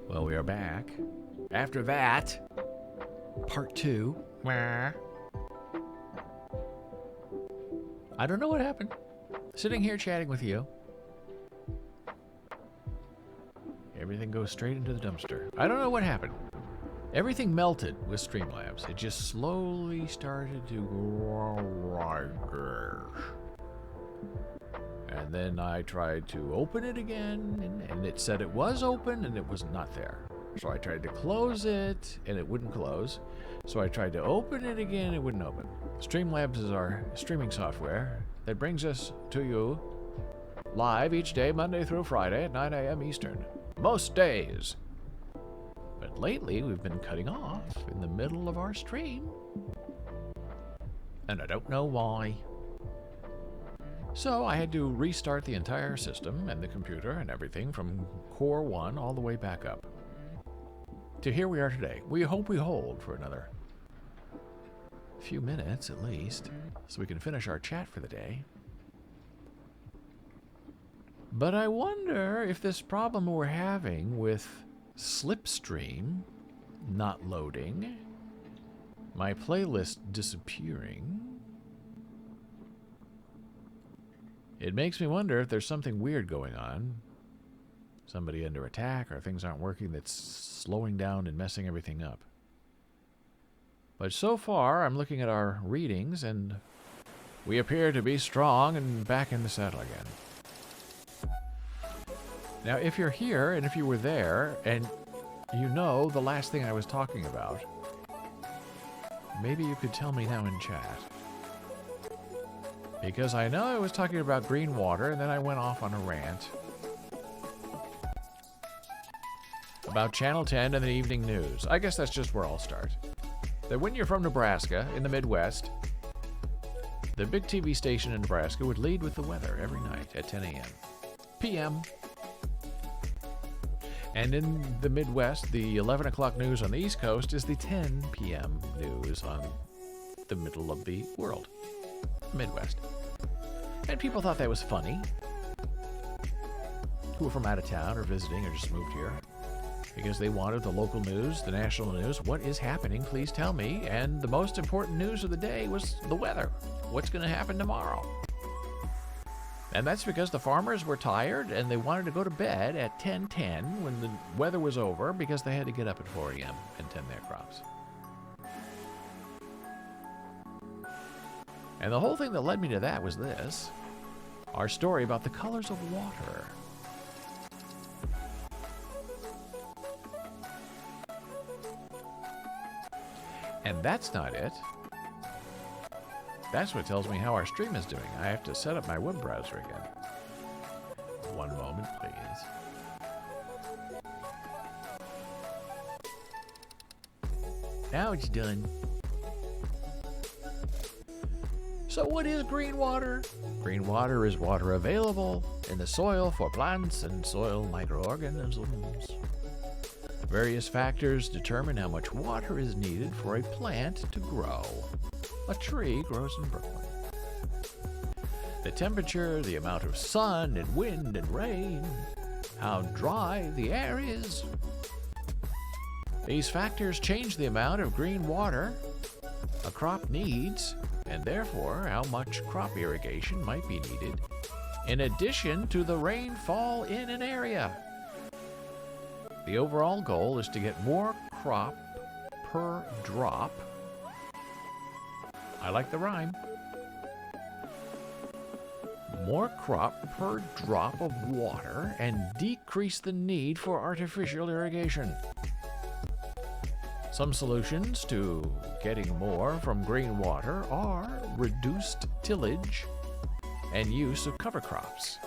Well, we are back. After that, part 2. I don't know what happened. Sitting here chatting with you. Everything goes straight into the dumpster. I don't know what happened. Everything melted with Streamlabs. It just slowly started to grow. And then I tried to open it again, and it said it was open, and it was not there. So I tried to close it, and it wouldn't close. So I tried to open it again, it wouldn't open. Streamlabs is our streaming software that brings us to you live each day, Monday through Friday at 9 a.m. Eastern. Most days. But lately, we've been cutting off in the middle of our stream. And I don't know why. So I had to restart the entire system and the computer and everything from Core 1 all the way back up. To here we are today. We hope we hold for another few minutes at least, so we can finish our chat for the day. But I wonder if this problem we're having with Slipstream not loading, my playlist disappearing, it makes me wonder if there's something weird going on. Somebody under attack, or things aren't working that's slowing down and messing everything up. But so far, I'm looking at our readings, and we appear to be strong and back in the saddle again. Now, if you're here, and if you were there, and you know the last thing I was talking about, maybe you could tell me now in chat. Because I know I was talking about green water, and then I went off on a rant about Channel 10 and the evening news. I guess that's just where I'll start. That when you're from Nebraska, in the Midwest, the big TV station in Nebraska would lead with the weather every night at 10 a.m. p.m. And in the Midwest, the 11 o'clock news on the East Coast is the 10 p.m. news on the middle of the world, the Midwest. And people thought that was funny, who were from out of town or visiting or just moved here, because they wanted the local news, the national news. What is happening? Please tell me. And the most important news of the day was the weather. What's going to happen tomorrow? And that's because the farmers were tired and they wanted to go to bed at 10:10 when the weather was over, because they had to get up at 4 a.m. and tend their crops. And the whole thing that led me to that was this, our story about the colors of water. And that's not it. That's what tells me how our stream is doing. I have to set up my web browser again. One moment, please. Now it's done. So what is green water? Green water is water available in the soil for plants and soil microorganisms. Various factors determine how much water is needed for a plant to grow. A tree grows in Brooklyn. The temperature, the amount of sun and wind and rain, how dry the air is. These factors change the amount of green water a crop needs, and therefore how much crop irrigation might be needed, in addition to the rainfall in an area. The overall goal is to get more crop per drop. I like the rhyme. More crop per drop of water and decrease the need for artificial irrigation. Some solutions to getting more from green water are reduced tillage and use of cover crops.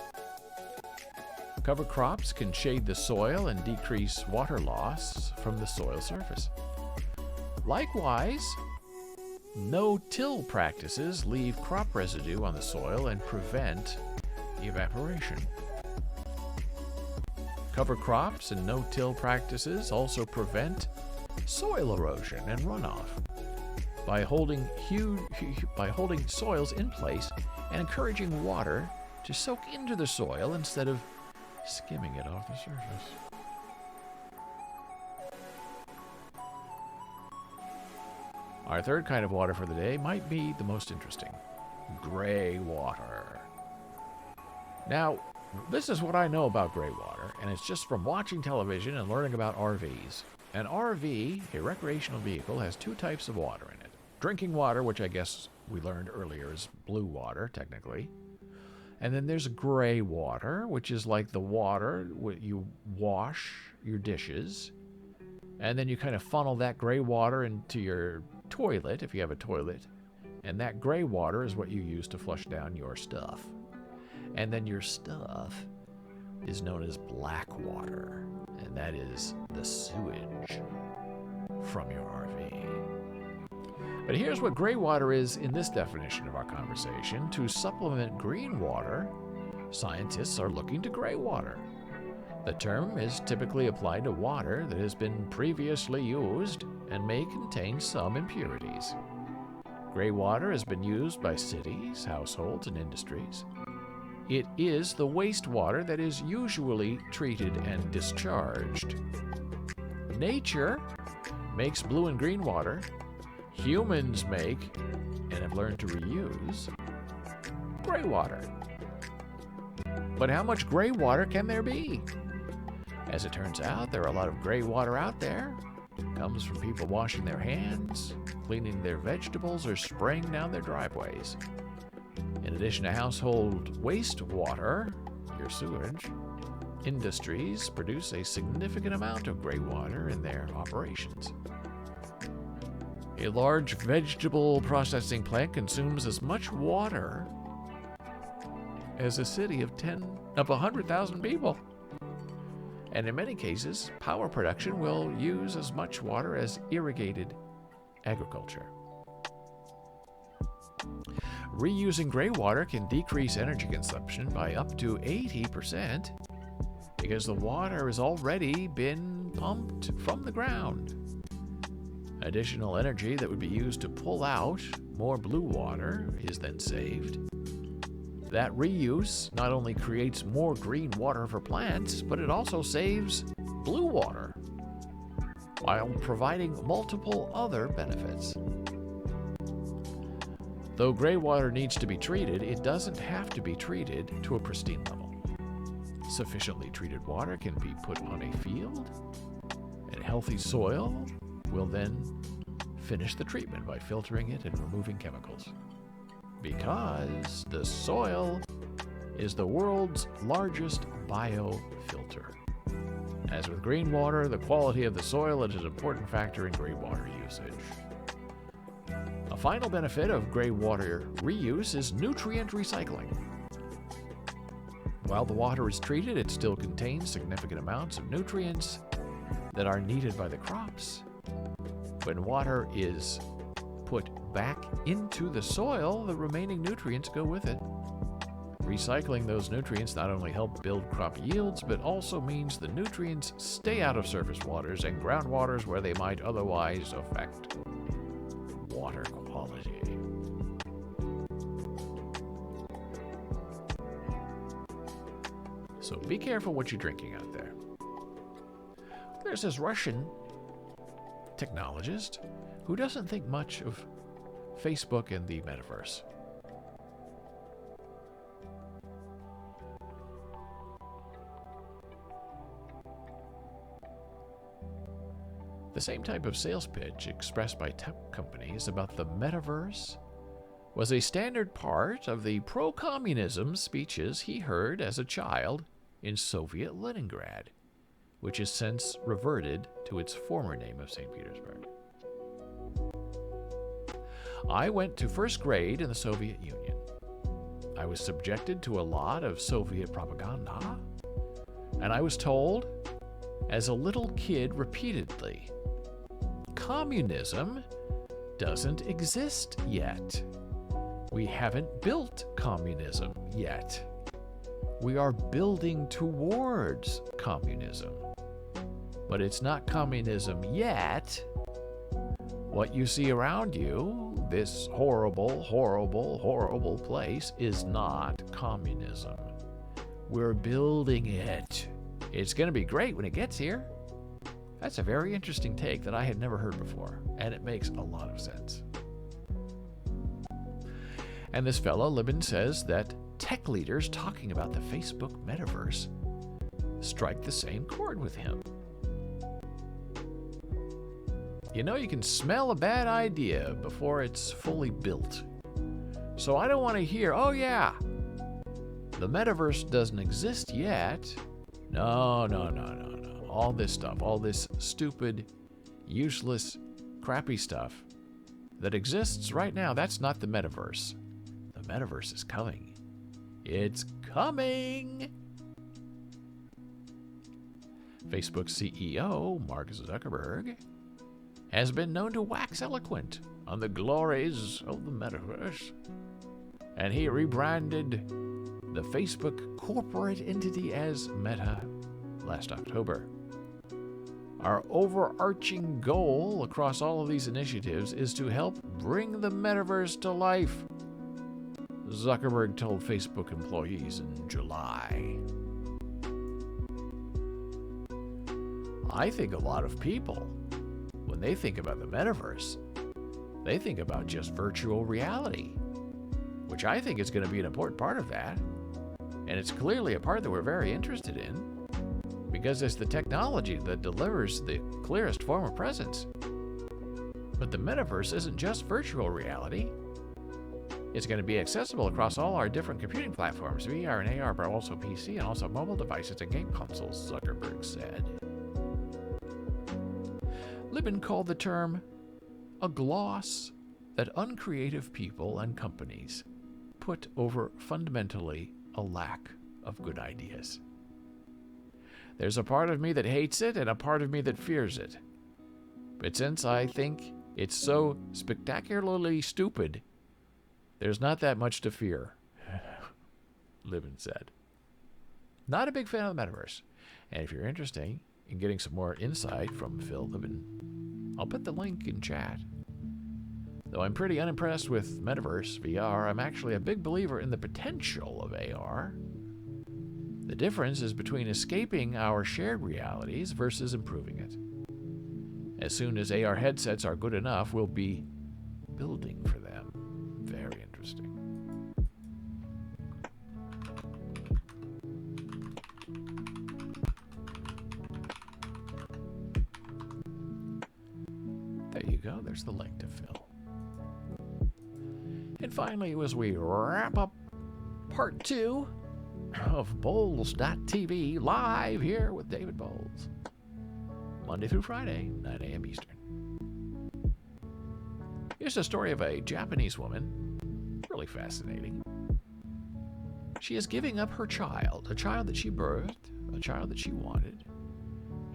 Cover crops can shade the soil and decrease water loss from the soil surface. Likewise, no-till practices leave crop residue on the soil and prevent evaporation. Cover crops and no-till practices also prevent soil erosion and runoff by holding soils in place and encouraging water to soak into the soil instead of skimming it off the surface. Our third kind of water for the day might be the most interesting. Gray water. Now, this is what I know about gray water, and it's just from watching television and learning about RVs. An RV, a recreational vehicle, has two types of water in it. Drinking water, which I guess we learned earlier is blue water, technically. And then there's gray water, which is like the water you wash your dishes. And then you kind of funnel that gray water into your toilet, if you have a toilet. And that gray water is what you use to flush down your stuff. And then your stuff is known as black water. And that is the sewage from your RV. But here's what gray water is in this definition of our conversation. To supplement green water, scientists are looking to gray water. The term is typically applied to water that has been previously used and may contain some impurities. Gray water has been used by cities, households, and industries. It is the wastewater that is usually treated and discharged. Nature makes blue and green water. Humans make, and have learned to reuse, gray water. But how much gray water can there be? As it turns out, there are a lot of gray water out there. It comes from people washing their hands, cleaning their vegetables, or spraying down their driveways. In addition to household wastewater, your sewage, industries produce a significant amount of gray water in their operations. A large vegetable processing plant consumes as much water as a city of 100,000 people. And in many cases, power production will use as much water as irrigated agriculture. Reusing gray water can decrease energy consumption by up to 80% because the water has already been pumped from the ground. Additional energy that would be used to pull out more blue water is then saved. That reuse not only creates more green water for plants, but it also saves blue water, while providing multiple other benefits. Though gray water needs to be treated, it doesn't have to be treated to a pristine level. Sufficiently treated water can be put on a field, and healthy soil will then finish the treatment by filtering it and removing chemicals. Because the soil is the world's largest biofilter. As with green water, the quality of the soil is an important factor in gray water usage. A final benefit of gray water reuse is nutrient recycling. While the water is treated, it still contains significant amounts of nutrients that are needed by the crops. When water is put back into the soil, the remaining nutrients go with it. Recycling those nutrients not only helps build crop yields, but also means the nutrients stay out of surface waters and groundwaters where they might otherwise affect water quality. So be careful what you're drinking out there. There's this Russian technologist who doesn't think much of Facebook and the metaverse. The same type of sales pitch expressed by tech companies about the metaverse was a standard part of the pro-communism speeches he heard as a child in Soviet Leningrad, which has since reverted to its former name of St. Petersburg. I went to first grade in the Soviet Union. I was subjected to a lot of Soviet propaganda, and I was told, as a little kid repeatedly, communism doesn't exist yet. We haven't built communism yet. We are building towards communism. But it's not communism yet. What you see around you, this horrible, horrible, horrible place, is not communism. We're building it. It's going to be great when it gets here. That's a very interesting take that I had never heard before, and it makes a lot of sense. And this fellow, Libin, says that tech leaders talking about the Facebook metaverse strike the same chord with him. You know, you can smell a bad idea before it's fully built. So I don't want to hear, oh yeah, the metaverse doesn't exist yet. No. All this stuff, all this stupid, useless, crappy stuff that exists right now, that's not the metaverse. The metaverse is coming. It's coming! Facebook CEO Mark Zuckerberg has been known to wax eloquent on the glories of the metaverse, and he rebranded the Facebook corporate entity as Meta last October. Our overarching goal across all of these initiatives is to help bring the metaverse to life, Zuckerberg told Facebook employees in July. I think a lot of people, when they think about the metaverse, they think about just virtual reality, which I think is going to be an important part of that. And it's clearly a part that we're very interested in, because it's the technology that delivers the clearest form of presence. But the metaverse isn't just virtual reality. It's going to be accessible across all our different computing platforms, VR and AR, but also PC and also mobile devices and game consoles, Zuckerberg said. Libin called the term a gloss that uncreative people and companies put over fundamentally a lack of good ideas. There's a part of me that hates it and a part of me that fears it. But since I think it's so spectacularly stupid, there's not that much to fear, Libin said. Not a big fan of the metaverse. And if you're interested in getting some more insight from Phil Libin, I'll put the link in chat. Though I'm pretty unimpressed with metaverse, VR, I'm actually a big believer in the potential of AR. The difference is between escaping our shared realities versus improving it. As soon as AR headsets are good enough, we'll be building for them. Very interesting. There you go. There's the link to Phil. And finally, as we wrap up part 2 of Bowles.tv, live here with David Bowles, Monday through Friday, 9 a.m. Eastern. Here's a story of a Japanese woman, really fascinating. She is giving up her child, a child that she birthed, a child that she wanted.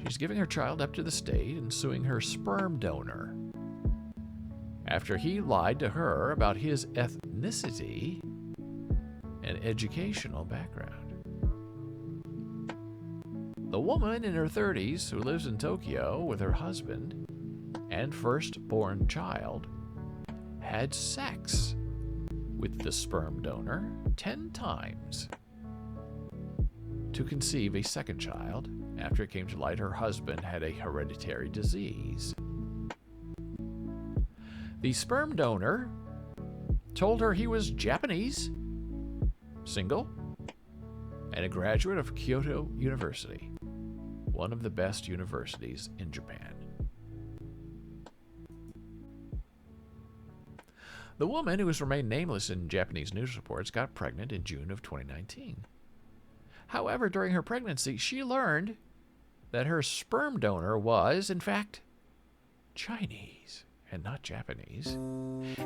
She's giving her child up to the state and suing her sperm donor after he lied to her about his ethnicity and educational background. The woman in her 30s, who lives in Tokyo with her husband and firstborn child, had sex with the sperm donor 10 times to conceive a second child after it came to light her husband had a hereditary disease. The sperm donor told her he was Japanese, single, and a graduate of Kyoto University, one of the best universities in Japan. The woman, who has remained nameless in Japanese news reports, got pregnant in June of 2019. However, during her pregnancy, she learned that her sperm donor was, in fact, Chinese and not Japanese,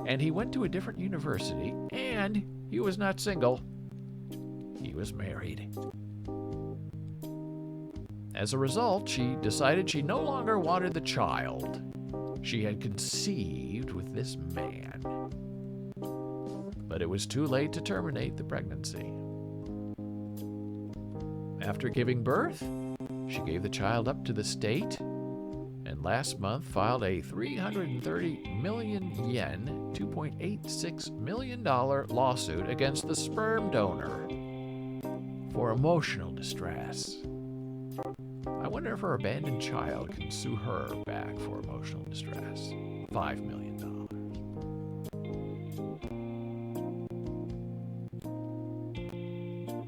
and he went to a different university, and he was not single. He was married. As a result, she decided she no longer wanted the child she had conceived with this man. But it was too late to terminate the pregnancy. After giving birth, she gave the child up to the state and last month filed a 330 million yen, $2.86 million lawsuit against the sperm donor for emotional distress. I wonder if her abandoned child can sue her back for emotional distress. $5 million.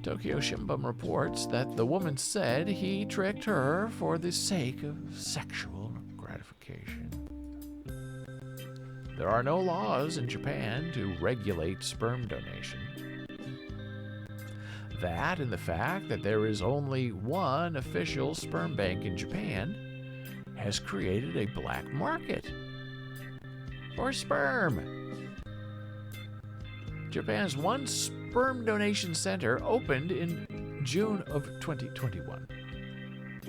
Tokyo Shimbun reports that the woman said he tricked her for the sake of sexual gratification. There are no laws in Japan to regulate sperm donation. That and the fact that there is only one official sperm bank in Japan has created a black market for sperm. Japan's one sperm donation center opened in June of 2021,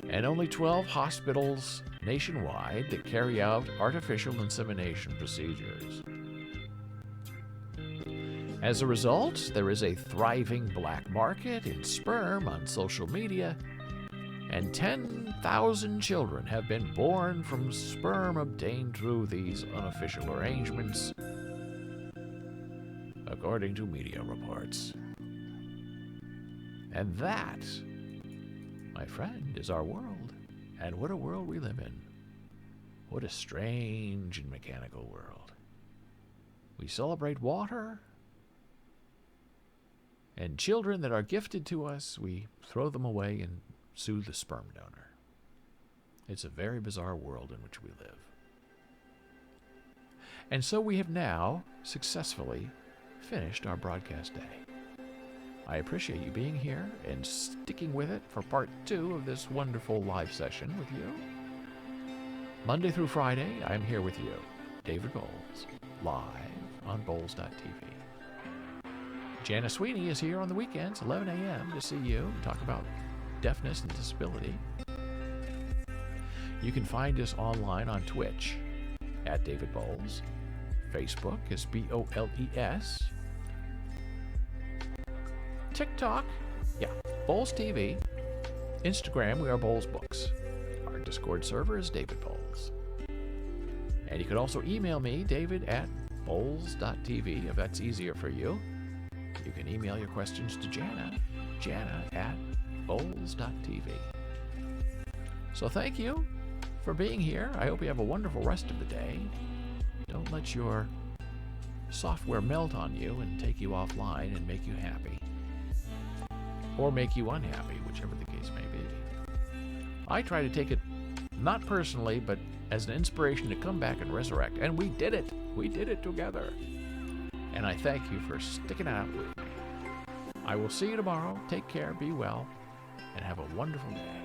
and only 12 hospitals nationwide that carry out artificial insemination procedures. As a result, there is a thriving black market in sperm on social media, and 10,000 children have been born from sperm obtained through these unofficial arrangements, according to media reports. And that, my friend, is our world. And what a world we live in. What a strange and mechanical world. We celebrate water, and children that are gifted to us, we throw them away and sue the sperm donor. It's a very bizarre world in which we live. And so we have now successfully finished our broadcast day. I appreciate you being here and sticking with it for part 2 of this wonderful live session with you. Monday through Friday, I'm here with you, David Bowles, live on Bowles.tv. Jana Sweeney is here on the weekends, 11 a.m., to see you talk about deafness and disability. You can find us online on Twitch at David Bowles. Facebook is BOLES. TikTok, Bowles TV. Instagram, we are Bowles Books. Our Discord server is David Bowles. And you can also email me, david@bowles.tv, if that's easier for you. You can email your questions to jana@bowles.tv. So thank you for being here. I hope you have a wonderful rest of the day. Don't let your software melt on you and take you offline and make you happy. Or make you unhappy, whichever the case may be. I try to take it not personally, but as an inspiration to come back and resurrect. And we did it. We did it together. And I thank you for sticking it out with me. I will see you tomorrow. Take care, be well, and have a wonderful day.